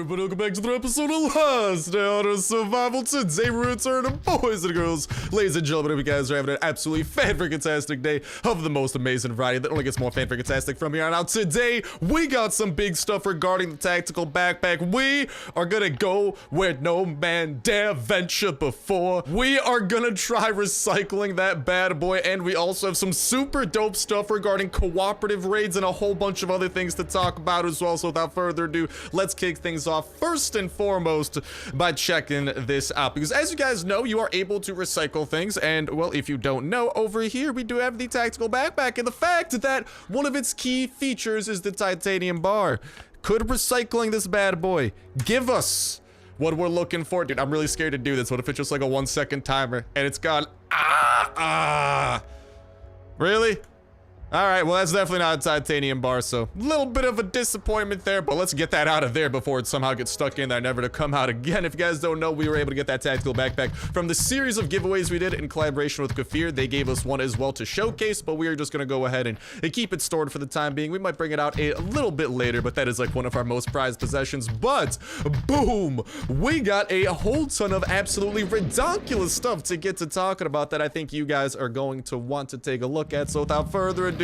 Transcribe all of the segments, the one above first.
everybody, welcome back to the episode of Last Day on Survival. Today we're returning, boys and girls, ladies and gentlemen. If you guys are having an absolutely fan-freaking-tastic day of the most amazing variety that only gets more fan-freaking-tastic from here on out. Today, we got some big stuff regarding the tactical backpack. We are gonna go where no man dare venture before. We are gonna try recycling that bad boy, and we also have some super dope stuff regarding cooperative raids and a whole bunch of other things to talk about as well. So without further ado, let's kick things off first and foremost by checking this out, because as you guys know, you are able to recycle things. And well, if you don't know, over here we do have the tactical backpack, and the fact that one of its key features is the titanium bar. Could recycling this bad boy give us what we're looking for? Dude, I'm really scared to do this. What if it's just like a 1 second timer and it's gone? Really? All right, well, that's definitely not a titanium bar, so a little bit of a disappointment there, but let's get that out of there before it somehow gets stuck in there, never to come out again. If you guys don't know, we were able to get that tactical backpack from the series of giveaways we did in collaboration with Cooperative. They gave us one as well to showcase, but we are just gonna go ahead and keep it stored for the time being. We might bring it out a little bit later, but that is like one of our most prized possessions. But boom, we got a whole ton of absolutely ridiculous stuff to get to talking about that I think you guys are going to want to take a look at. So without further ado,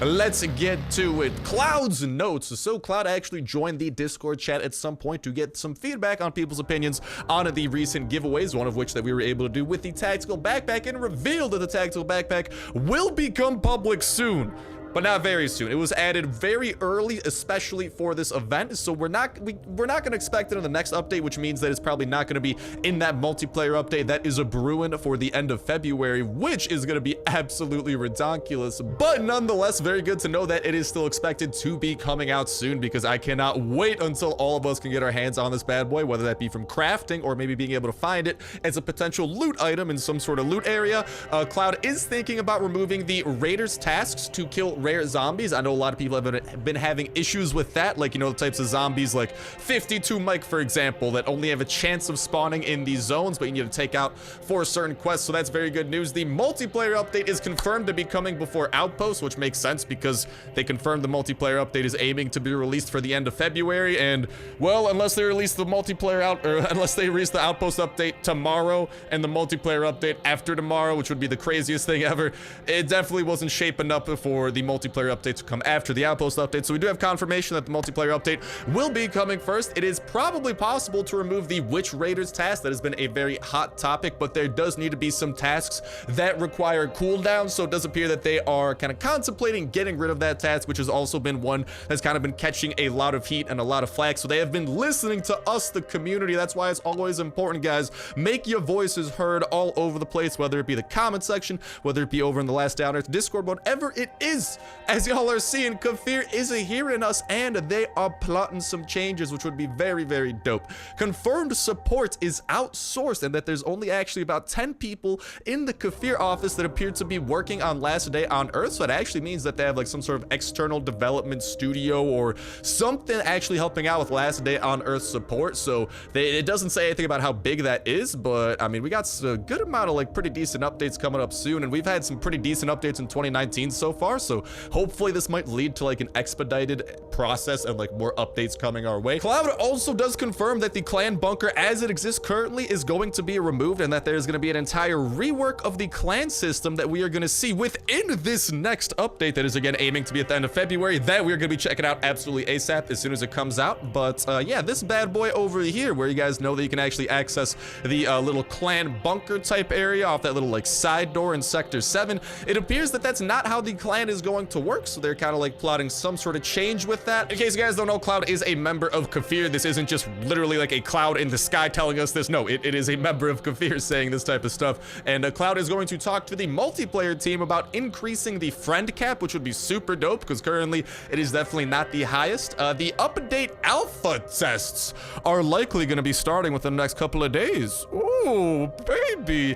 let's get to it. Cloud's notes. So Cloud actually joined the Discord chat at some point to get some feedback on people's opinions on the recent giveaways, one of which that we were able to do with the tactical backpack, and revealed that the tactical backpack will become public soon. But not very soon. It was added very early, especially for this event. So we're not gonna expect it in the next update, which means that it's probably not gonna be in that multiplayer update that is a brewing for the end of February, which is gonna be absolutely ridiculous. But nonetheless, very good to know that it is still expected to be coming out soon, because I cannot wait until all of us can get our hands on this bad boy, whether that be from crafting or maybe being able to find it as a potential loot item in some sort of loot area. Cloud is thinking about removing the raiders tasks to kill rare zombies. I know a lot of people have been having issues with that, like, you know, the types of zombies like 52 Mike, for example, that only have a chance of spawning in these zones, but you need to take out for a certain quest. So that's very good news. The multiplayer update is confirmed to be coming before Outpost, which makes sense because they confirmed the multiplayer update is aiming to be released for the end of February. And well, unless they release the multiplayer unless they release the Outpost update tomorrow and the multiplayer update after tomorrow, which would be the craziest thing ever, it definitely wasn't shaping up for the multiplayer updates to come after the Outpost update. So we do have confirmation that the multiplayer update will be coming first. It is probably possible to remove the Witch Raiders task. That has been a very hot topic, but there does need to be some tasks that require cooldowns. So it does appear that they are kind of contemplating getting rid of that task, which has also been one that's kind of been catching a lot of heat and a lot of flack. So they have been listening to us, the community. That's why it's always important, guys. Make your voices heard all over the place, whether it be the comment section, whether it be over in the Last Day on Earth Discord, whatever it is. As y'all are seeing, Kafir is hearing us, and they are plotting some changes, which would be very, very dope. Confirmed support is outsourced, and that there's only actually about 10 people in the Kafir office that appear to be working on Last Day on Earth. So it actually means that they have like some sort of external development studio or something actually helping out with Last Day on Earth support. So it doesn't say anything about how big that is, but I mean, we got a good amount of like pretty decent updates coming up soon, and we've had some pretty decent updates in 2019 so far. So hopefully this might lead to like an expedited process and like more updates coming our way. Cloud also does confirm that the clan bunker as it exists currently is going to be removed, and that there's going to be an entire rework of the clan system that we are going to see within this next update that is again aiming to be at the end of February, that we're going to be checking out absolutely ASAP as soon as it comes out. But yeah, this bad boy over here, where you guys know that you can actually access the little clan bunker type area off that little like side door in Sector 7, it appears that that's not how the clan is going to work. So they're kind of like plotting some sort of change with that. In case you guys don't know, Cloud is a member of Kafir. This isn't just literally like a cloud in the sky telling us this. No, it is a member of Kafir saying this type of stuff. And Cloud is going to talk to the multiplayer team about increasing the friend cap, which would be super dope because currently it is definitely not the highest. The update alpha tests are likely going to be starting within the next couple of days. Ooh, baby.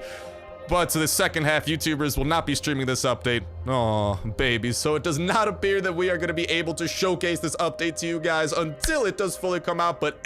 But to the second half, YouTubers will not be streaming this update. Oh, baby. So it does not appear that we are going to be able to showcase this update to you guys until it does fully come out. But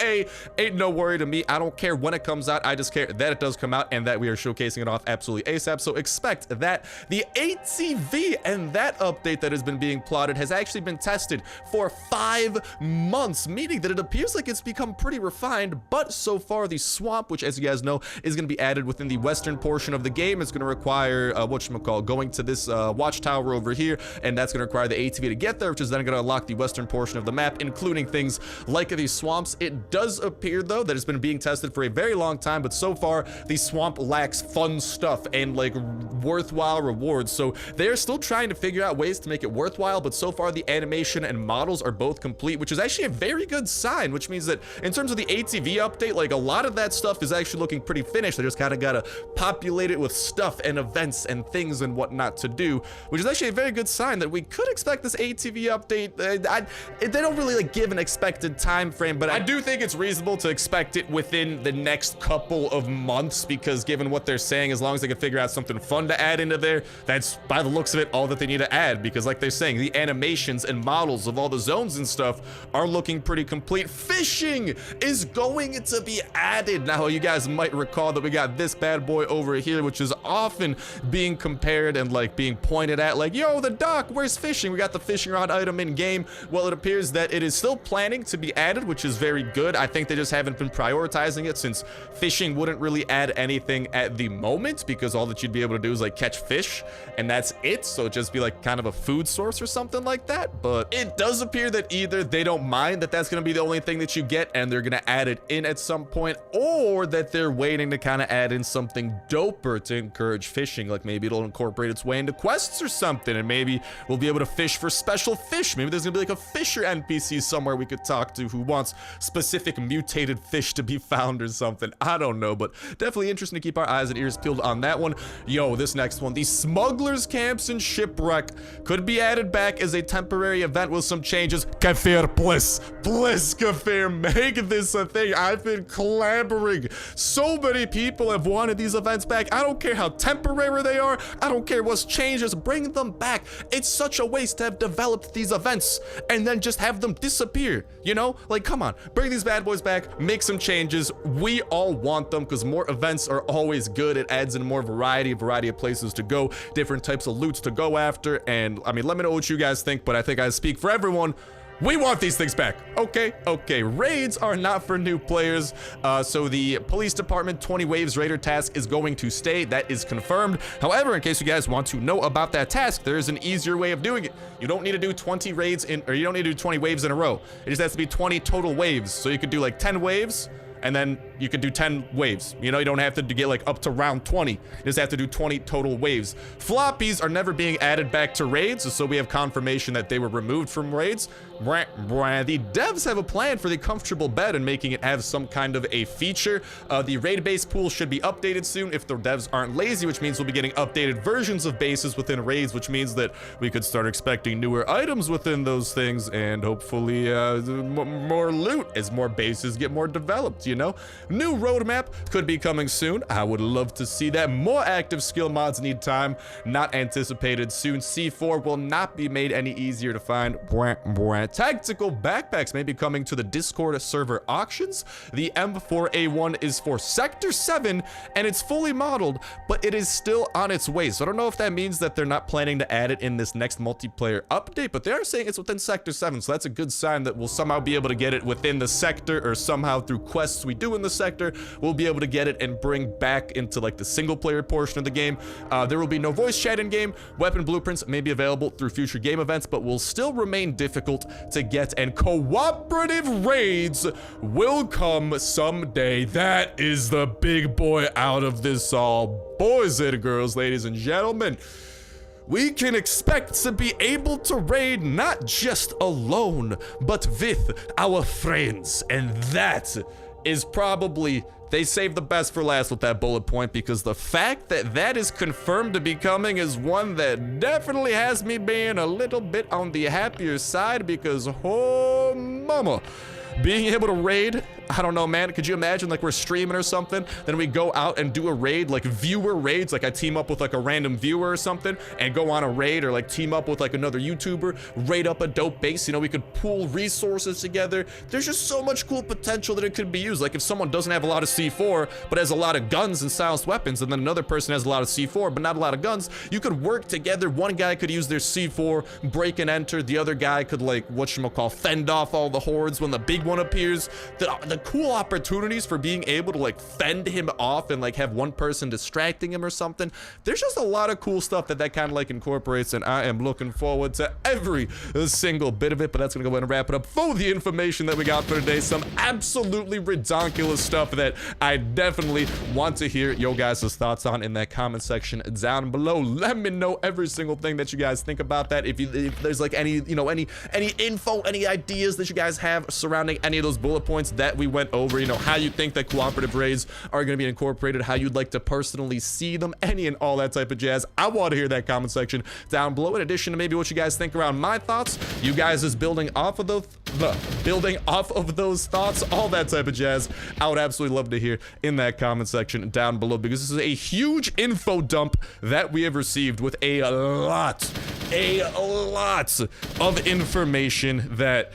ain't no worry to me. I don't care when it comes out. I just care that it does come out and that we are showcasing it off absolutely ASAP. So expect that the ATV and that update that has been being plotted has actually been tested for 5 months, meaning that it appears like it's become pretty refined. But so far, the swamp, which as you guys know, is going to be added within the western portion of the game, is going to require whatchamacallit, going to this watchtower over here, and that's going to require the ATV to get there, which is then going to unlock the western portion of the map, including things like these swamps. It does appear though that it's been being tested for a very long time, but so far the swamp lacks fun stuff and like worthwhile rewards, so they're still trying to figure out ways to make it worthwhile. But so far the animation and models are both complete, which is actually a very good sign, which means that in terms of the ATV update, like a lot of that stuff is actually looking pretty finished. They just kind of gotta populate it with stuff and events and things and whatnot to do, which is actually a very good sign that we could expect this ATV update. They don't really like give an expected time frame, but I do think it's reasonable to expect it within the next couple of months, because given what they're saying, as long as they can figure out something fun to add into there, that's by the looks of it all that they need to add, because like they're saying, the animations and models of all the zones and stuff are looking pretty complete. Fishing is going to be added. Now you guys might recall that we got this bad boy over here, which is often being compared and like being pointed at like, yo, the dock, where's fishing? We got the fishing rod item in game. Well, it appears that it is still planning to be added, which is very good. I think they just haven't been prioritizing it, since fishing wouldn't really add anything at the moment, because all that you'd be able to do is like catch fish and that's it. So it'd just be like kind of a food source or something like that. But it does appear that either they don't mind that that's going to be the only thing that you get and they're going to add it in at some point, or that they're waiting to kind of add in something doper to encourage fishing. Like maybe it'll incorporate its way into quests or something, and maybe we'll be able to fish for special fish. Maybe there's gonna be like a fisher NPC somewhere we could talk to who wants specific mutated fish to be found or something. I don't know, but definitely interesting to keep our eyes and ears peeled on that one. Yo, this next one, the smugglers camps in Shipwreck could be added back as a temporary event with some changes. Kafir, please, Kafir, make this a thing. I've been clamoring. So many people have wanted these events back. I don't care how temporary they are. I don't care what's changed. Just bring them back. It's such a waste to have developed these events and then just have them disappear, you know? Like, come on, bring these bad boys back, make some changes. We all want them, because more events are always good. It adds in more variety of places to go, different types of loots to go after. And I mean, let me know what you guys think, but I think I speak for everyone. We want these things back. Okay. Raids are not for new players. So the police department 20 waves raider task is going to stay. That is confirmed. However, in case you guys want to know about that task, there is an easier way of doing it. You don't need to do 20 raids or you don't need to do 20 waves in a row. It just has to be 20 total waves. So you could do like 10 waves, and then you could do 10 waves. You know, you don't have to get like up to round 20. You just have to do 20 total waves. Floppies are never being added back to raids, so we have confirmation that they were removed from raids. The devs have a plan for the comfortable bed and making it have some kind of a feature. The raid base pool should be updated soon if the devs aren't lazy, which means we'll be getting updated versions of bases within raids, which means that we could start expecting newer items within those things, and hopefully more loot as more bases get more developed, you know? New roadmap could be coming soon. I would love to see that. More active skill mods need time. Not anticipated soon. C4 will not be made any easier to find. Tactical backpacks may be coming to the Discord server auctions. The M4A1 is for Sector 7, and it's fully modeled, but it is still on its way. So I don't know if that means that they're not planning to add it in this next multiplayer update, but they are saying it's within Sector 7, so that's a good sign that we'll somehow be able to get it within the sector, or somehow through quests we do in the sector, we'll be able to get it and bring back into like the single player portion of the game. There will be no voice chat in game. Weapon blueprints may be available through future game events, but will still remain difficult to get, and cooperative raids will come someday. That is the big boy out of this all. Boys and girls, ladies and gentlemen, we can expect to be able to raid not just alone, but with our friends, and that is probably, they saved the best for last with that bullet point, because the fact that that is confirmed to be coming is one that definitely has me being a little bit on the happier side, because oh mama, being able to raid I don't know, man. Could you imagine, like, we're streaming or something, then we go out and do a raid, like viewer raids, like I team up with like a random viewer or something and go on a raid, or like team up with like another YouTuber, raid up a dope base. You know, we could pool resources together. There's just so much cool potential that it could be used. Like if someone doesn't have a lot of C4 but has a lot of guns and silenced weapons, and then another person has a lot of C4 but not a lot of guns, you could work together. One guy could use their C4, break and enter. The other guy could, like, whatchamacall, fend off all the hordes when the big one appears. The cool opportunities for being able to, like, fend him off and, like, have one person distracting him or something. There's just a lot of cool stuff that kind of, like, incorporates, and I am looking forward to every single bit of it. But that's gonna go ahead and wrap it up for the information that we got for today. Some absolutely redonkulous stuff that I definitely want to hear your guys' thoughts on in that comment section down below. Let me know every single thing that you guys think about that. If there's like any, you know, any info, any ideas that you guys have surrounding any of those bullet points that we went over, you know, how you think that cooperative raids are going to be incorporated, how you'd like to personally see them, any and all that type of jazz. I want to hear that comment section down below, in addition to maybe what you guys think around my thoughts, you guys is building off of those thoughts, all that type of jazz. I would absolutely love to hear in that comment section down below, because this is a huge info dump that we have received with a lot of information that,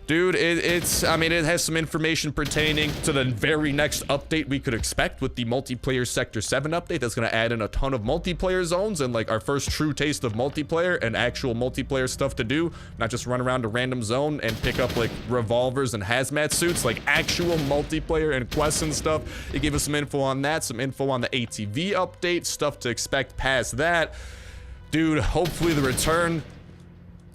dude, I mean, it has some information pertaining to the very next update we could expect with the multiplayer Sector 7 update. That's going to add in a ton of multiplayer zones and, like, our first true taste of multiplayer and actual multiplayer stuff to do. Not just run around a random zone and pick up, like, revolvers and hazmat suits, like actual multiplayer and quests and stuff. It gave us some info on that, some info on the ATV update, stuff to expect past that. Dude, hopefully the return...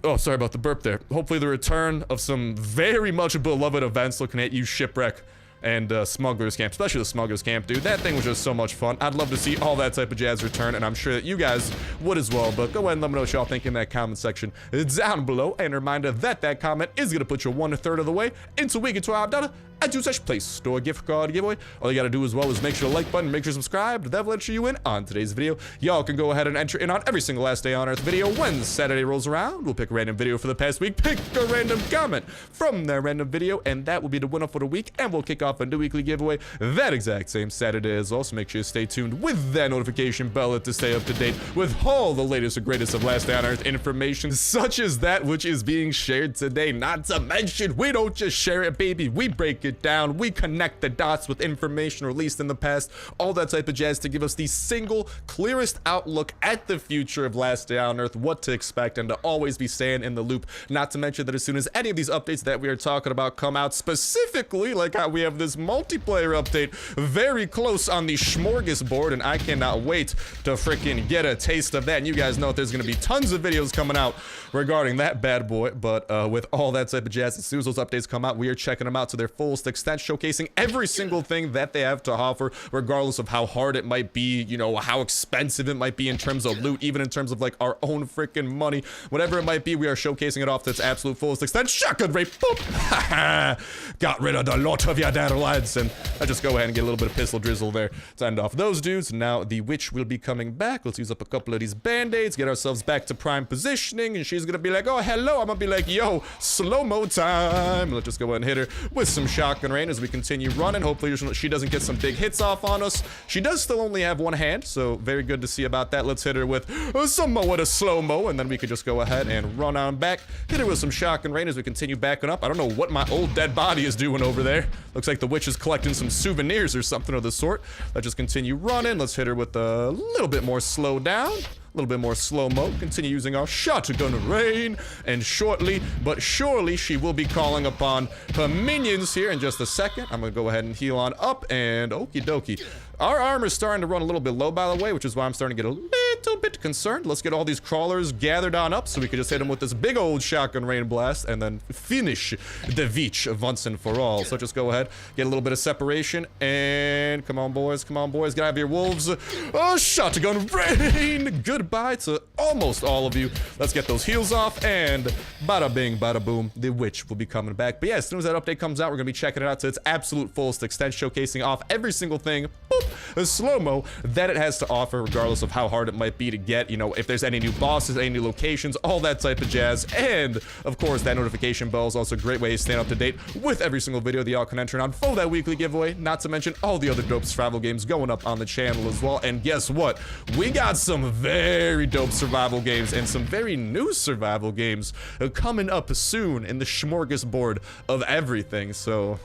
Oh, sorry about the burp there. Hopefully the return of some very much beloved events, looking at you, Shipwreck and Smugglers Camp, especially the Smugglers Camp, dude. That thing was just so much fun. I'd love to see all that type of jazz return, and I'm sure that you guys would as well. But go ahead and let me know what y'all think in that comment section down below. And a reminder that comment is going to put you 1/3 of the way into we get to our dollar at Play Store gift card giveaway. All you got to do as well is make sure to like button, make sure to subscribe. That will enter you in on today's video. Y'all can go ahead and enter in on every single Last Day on Earth video. When Saturday rolls around, we'll pick a random video for the past week, pick a random comment from that random video, and that will be the winner for the week. And we'll kick off a new weekly giveaway that exact same Saturday as well. So make sure you stay tuned with that notification bell to stay up to date with all the latest and greatest of Last Day on Earth information, such as that which is being shared today. Not to mention, we don't just share it, baby. We break it down. We connect the dots with information released in the past, all that type of jazz, to give us the single clearest outlook at the future of Last Day on Earth, what to expect, and to always be staying in the loop. Not to mention that as soon as any of these updates that we are talking about come out, specifically like how we have this multiplayer update very close on the smorgasbord, and I cannot wait to freaking get a taste of that. And you guys know that there's going to be tons of videos coming out regarding that bad boy. But with all that type of jazz, as soon as those updates come out, we are checking them out to their fullest extent, showcasing every single thing that they have to offer, regardless of how hard it might be, you know, how expensive it might be in terms of loot, even in terms of like our own freaking money, whatever it might be. We are showcasing it off to its absolute fullest extent. Shotgun rape, boop. Got rid of the lot of your dead lads, and I just go ahead and get a little bit of pistol drizzle there to end off those dudes. Now the witch will be coming back. Let's use up a couple of these band-aids, get ourselves back to prime positioning, and she's gonna be like, oh hello. I'm gonna be like, yo, slow-mo time. Let's just go ahead and hit her with some shotgun rain as we continue running. Hopefully she doesn't get some big hits off on us. She does still only have one hand, so very good to see about that. Let's hit her with some more with a slow-mo, and then we could just go ahead and run on back, hit her with some shotgun rain as we continue backing up. I don't know what my old dead body is doing over there. Looks like the witch is collecting some souvenirs or something of the sort. Let's just continue running. Let's hit her with a little bit more slow down. A little bit more slow-mo. Continue using our shotgun rain, and shortly but surely she will be calling upon her minions here in just a second. I'm gonna go ahead and heal on up, and okie dokie. Our armor's starting to run a little bit low, by the way, which is why I'm starting to get a little bit concerned. Let's get all these crawlers gathered on up so we can just hit them with this big old shotgun rain blast and then finish the Veach once and for all. So just go ahead, get a little bit of separation, and come on, boys, get out of here, wolves. Oh, shotgun rain. Goodbye to almost all of you. Let's get those heals off, and bada bing, bada boom, the witch will be coming back. But yeah, as soon as that update comes out, we're gonna be checking it out to its absolute fullest extent, showcasing off every single thing, boop, a slow-mo that it has to offer, regardless of how hard it might be to get, you know, if there's any new bosses, any new locations, all that type of jazz. And of course, that notification bell is also a great way to stay up to date with every single video that y'all can enter on for that weekly giveaway, not to mention all the other dope survival games going up on the channel as well. And guess what? We got some very dope survival games and some very new survival games coming up soon in the smorgasbord of everything. So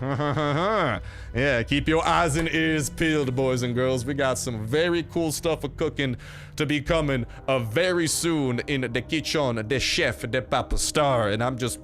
yeah, keep your eyes and ears peeled, boys and girls. We got some very cool stuff for cooking to be coming very soon in the kitchen, the chef, the Papa Star. And I'm just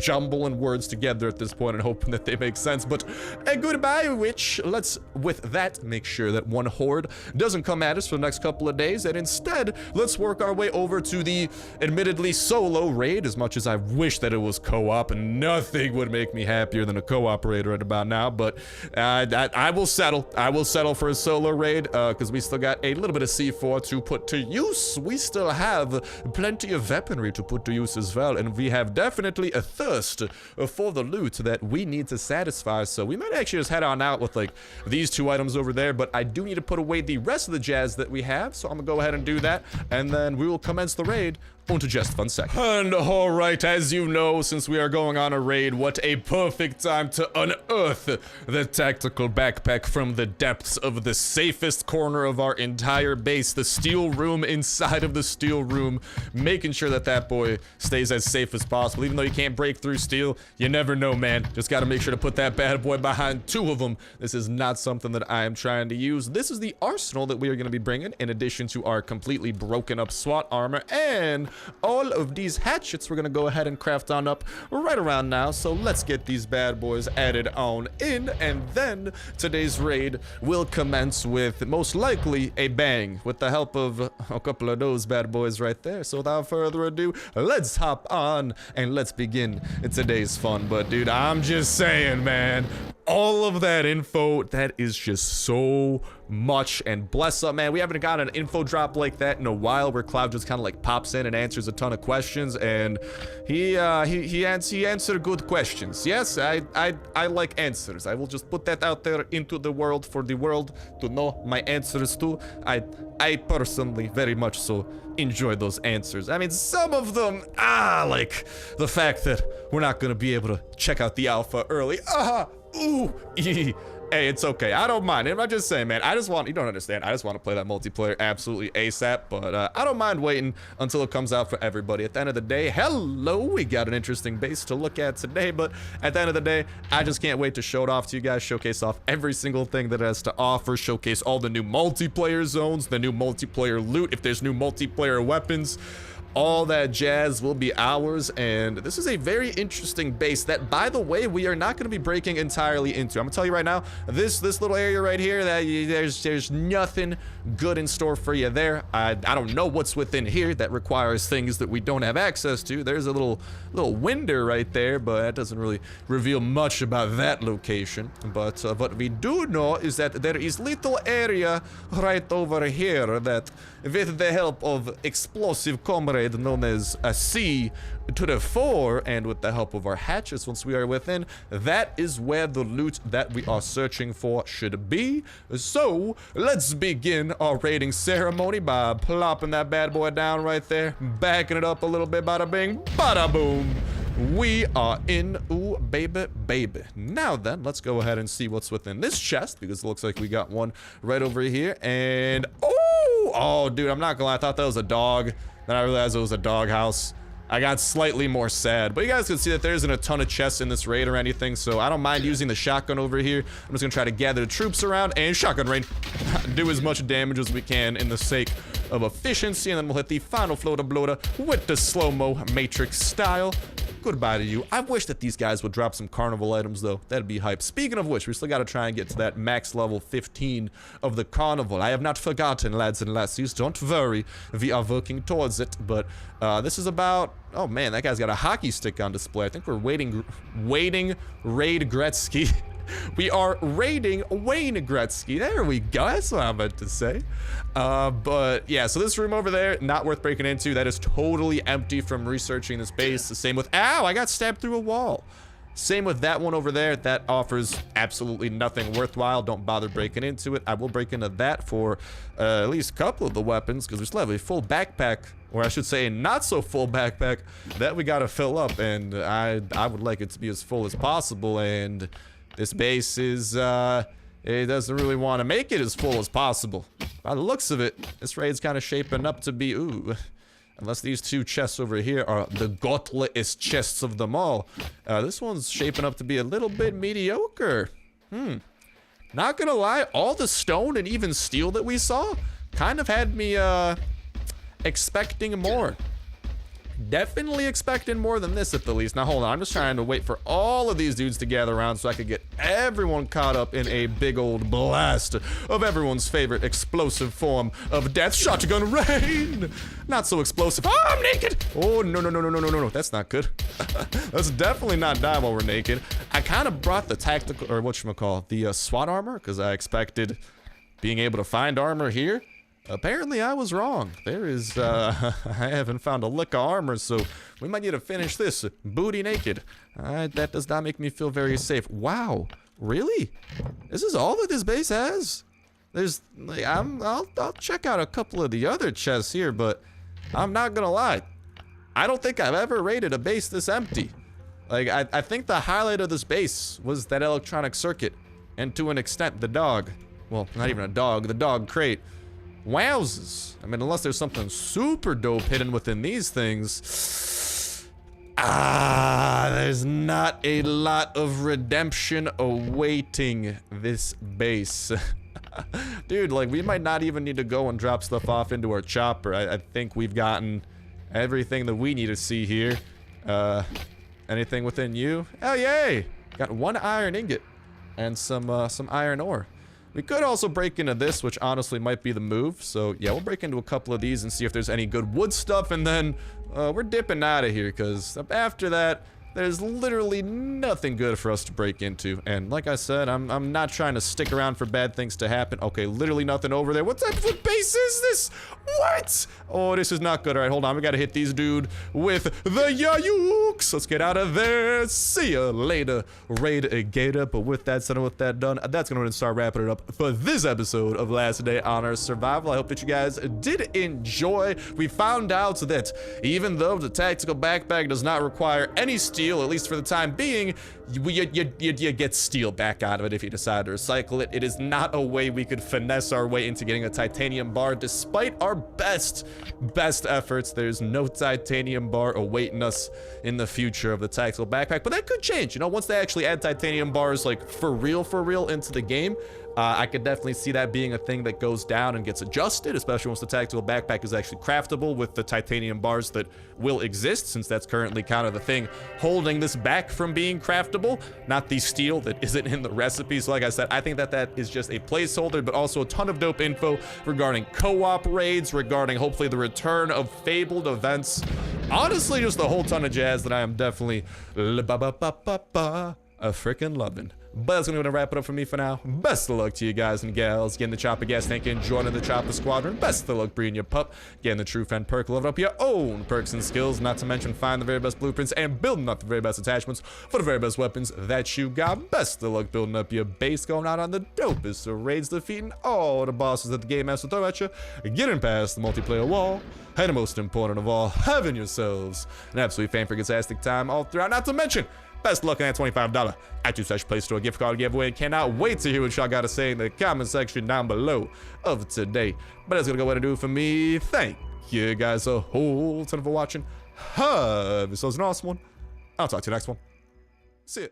jumbling words together at this point and hoping that they make sense. But goodbye, witch. Let's, with that, make sure that one horde doesn't come at us for the next couple of days, and instead, let's work our way over to the admittedly solo raid. As much as I wish that it was co-op, nothing would make me happier than a co-op raid right about now. But I will settle. I will settle for a solo raid because we still got a little bit of C4 to put to use. We still have plenty of weaponry to put to use as well, and we have definitely a thirst for the loot that we need to satisfy. So we might actually just head on out with like these two items over there, but I do need to put away the rest of the jazz that we have, so I'm gonna go ahead and do that, and then we will commence the raid into just 1 second. And alright, as you know, since we are going on a raid, what a perfect time to unearth the tactical backpack from the depths of the safest corner of our entire base, the steel room inside of the steel room, making sure that that boy stays as safe as possible. Even though you can't break through steel, you never know, man. Just gotta make sure to put that bad boy behind 2 of them. This is not something that I am trying to use. This is the arsenal that we are gonna be bringing, in addition to our completely broken up SWAT armor, and all of these hatchets we're gonna go ahead and craft on up right around now. So let's get these bad boys added on in, and then today's raid will commence with most likely a bang with the help of a couple of those bad boys right there. So without further ado, let's hop on and let's begin today's fun. But dude, I'm just saying, man, all of that info, that is just so much. And bless up, man, we haven't got an info drop like that in a while, where Cloud just kind of like pops in and answers a ton of questions, and he answered good questions. Yes, I like answers. I will just put that out there into the world for the world to know my answers too. I personally very much so enjoy those answers. I mean, some of them, like the fact that we're not gonna be able to check out the alpha early. Ooh, hey, it's okay. I don't mind. I'm just saying, man, I just want, you don't understand, I just want to play that multiplayer absolutely ASAP, but I don't mind waiting until it comes out for everybody. At the end of the day, hello, we got an interesting base to look at today, but at the end of the day, I just can't wait to show it off to you guys, showcase off every single thing that it has to offer, showcase all the new multiplayer zones, the new multiplayer loot, if there's new multiplayer weapons. All that jazz will be ours, and this is a very interesting base that, by the way, we are not going to be breaking entirely into. I'm gonna tell you right now, this little area right here, that there's nothing good in store for you there. I don't know what's within here that requires things that we don't have access to. There's a little window right there, but that doesn't really reveal much about that location. But what we do know is that there is little area right over here that, with the help of explosive comrade known as a C to the 4, and with the help of our hatches once we are within, that is where the loot that we are searching for should be. So let's begin our raiding ceremony by plopping that bad boy down right there, backing it up a little bit, bada bing, bada boom. We are in. Ooh, baby. Now then, let's go ahead and see what's within this chest, because it looks like we got one right over here. And oh, dude, I'm not gonna lie, I thought that was a dog. Then I realized it was a dog house. I got slightly more sad, but you guys can see that there isn't a ton of chests in this raid or anything, so I don't mind using the shotgun over here. I'm just gonna try to gather the troops around and shotgun rain. Do as much damage as we can in the sake of efficiency, and then we'll hit the final floater bloater with the slow-mo matrix style. Goodbye to you. I wish that these guys would drop some carnival items, though. That'd be hype. Speaking of which, we still got to try and get to that max level 15 of the carnival. I have not forgotten, lads and lassies. Don't worry. We are working towards it. But this is about... Oh, man, that guy's got a hockey stick on display. I think we're waiting Raid Gretzky. We are raiding Wayne Gretzky. There we go. That's what I meant to say. But yeah, so this room over there, not worth breaking into. That is totally empty from researching this base. The same with... Ow, I got stabbed through a wall. Same with that one over there. That offers absolutely nothing worthwhile. Don't bother breaking into it. I will break into that for at least a couple of the weapons, because we still have a full backpack, or I should say a not so full backpack that we got to fill up, and I would like it to be as full as possible. And this base is it doesn't really want to make it as full as possible. By the looks of it, this raid's kind of shaping up to be, ooh, unless these two chests over here are the gauntletest chests of them all. This one's shaping up to be a little bit mediocre. Not gonna lie, all the stone and even steel that we saw kind of had me expecting more. Definitely expecting more than this at the least. Now hold on, I'm just trying to wait for all of these dudes to gather around so I could get everyone caught up in a big old blast of everyone's favorite explosive form of death, shotgun rain. Not so explosive. Oh, I'm naked. Oh, no, that's not good. Let's definitely not die while we're naked. I kind of brought the tactical, or whatchamacallit, the SWAT armor, because I expected being able to find armor here. Apparently I was wrong. There is, I haven't found a lick of armor, so we might need to finish this booty naked. That does not make me feel very safe. Wow, really? This is all that this base has? There's, like, I'll check out a couple of the other chests here, but I'm not gonna lie. I don't think I've ever raided a base this empty. Like, I think the highlight of this base was that electronic circuit, and to an extent, the dog. Well, not even a dog, the dog crate. Wowzers. I mean, unless there's something super dope hidden within these things. There's not a lot of redemption awaiting this base. Dude, like, we might not even need to go and drop stuff off into our chopper. I think we've gotten everything that we need to see here. Anything within you? Oh, yay! Got one iron ingot and some iron ore. We could also break into this, which honestly might be the move. So yeah, we'll break into a couple of these and see if there's any good wood stuff, and then we're dipping out of here, because after that, there's literally nothing good for us to break into. And like I said, I'm not trying to stick around for bad things to happen. Okay, literally nothing over there. What type of base is this? What? Oh, this is not good. All right, hold on. We got to hit these dude with the yayooks. Let's get out of there. See ya later, Raid Gator. But with that said and with that done, that's going to start wrapping it up for this episode of Last Day on Our Survival. I hope that you guys did enjoy. We found out that even though the tactical backpack does not require any steel, at least for the time being, you get steel back out of it if you decide to recycle it. It is not a way we could finesse our way into getting a titanium bar, despite our best efforts. There's no titanium bar awaiting us in the future of the tactical backpack, but that could change, you know, once they actually add titanium bars, like for real into the game. I could definitely see that being a thing that goes down and gets adjusted, especially once the tactical backpack is actually craftable with the titanium bars that will exist, since that's currently kind of the thing holding this back from being craftable, not the steel that isn't in the recipe. So like I said, I think that is just a placeholder, but also a ton of dope info regarding co-op raids, regarding hopefully the return of fabled events. Honestly, just a whole ton of jazz that I am definitely a freaking loving. But that's gonna wrap it up for me for now. Best of luck to you guys and gals getting the chopper gas tank and joining the chopper squadron. Best of luck breeding your pup, getting the true fan perk, leveling up your own perks and skills, not to mention finding the very best blueprints and building up the very best attachments for the very best weapons that you got. Best of luck building up your base, going out on the dopest of raids, defeating all the bosses that the game has to throw at you, getting past the multiplayer wall, and most important of all, having yourselves an absolute fantastic time all throughout. Not to mention, best luck in that $25 @Play Store gift card giveaway, and cannot wait to hear what y'all got to say in the comment section down below of today. But that's gonna go ahead and do it for me. Thank you guys a whole ton for watching. Have yourselves an awesome one. I'll talk to you next one. See ya.